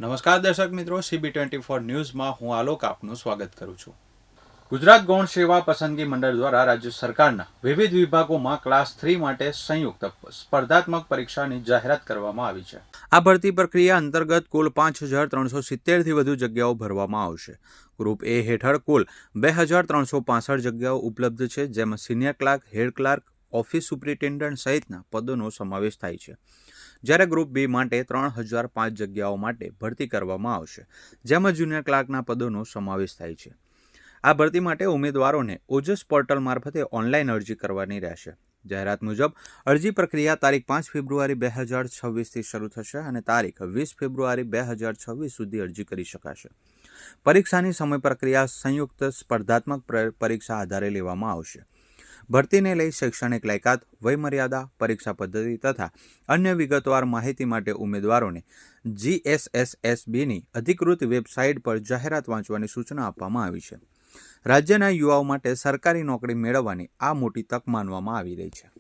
નમસ્કાર દર્શક મિત્રો, CB24 ન્યૂઝમાં હું આલોક આપનું સ્વાગત કરું છું. ગુજરાત ગૌણ સેવા પસંદગી મંડળ દ્વારા રાજ્ય સરકારના વિવિધ વિભાગોમાં ક્લાસ 3 માટે સંયુક્ત સ્પર્ધાત્મક પરીક્ષાની જાહેરાત કરવામાં આવી છે. આ ભરતી પ્રક્રિયા અંતર્ગત કુલ 5370થી વધુ જગ્યાઓ ભરવામાં આવશે. ગ્રુપ એ હેઠળ કુલ 2365 જગ્યાઓ ઉપલબ્ધ છે, જેમાં senior clerk, head clerk, office superintendent સહિતના પદોનો સમાવેશ થાય છે. જ્યારે ગ્રુપ બી માટે 3005 જગ્યાઓ માટે ભરતી કરવામાં આવશે, જેમાં જુનિયર ક્લાર્કના પદોનો સમાવેશ થાય છે. આ ભરતી માટે ઉમેદવારોને ઓજસ પોર્ટલ મારફતે ઓનલાઈન અરજી કરવાની રહેશે. જાહેરાત મુજબ અરજી પ્રક્રિયા તારીખ 5 ફેબ્રુઆરી 2026થી શરૂ થશે અને તારીખ 20 ફેબ્રુઆરી 2026 સુધી અરજી કરી શકાશે. પરીક્ષાની સમય પ્રક્રિયા સંયુક્ત સ્પર્ધાત્મક પરીક્ષા આધારે લેવામાં આવશે. ભરતીને લઈ શૈક્ષણિક લાયકાત, વયમર્યાદા, પરીક્ષા પદ્ધતિ તથા અન્ય વિગતવાર માહિતી માટે ઉમેદવારોને GSSSBની અધિકૃત વેબસાઇટ પર જાહેરાત વાંચવાની સૂચના આપવામાં આવી છે. રાજ્યના યુવાઓ માટે સરકારી નોકરી મેળવવાની આ મોટી તક માનવામાં આવી રહી છે.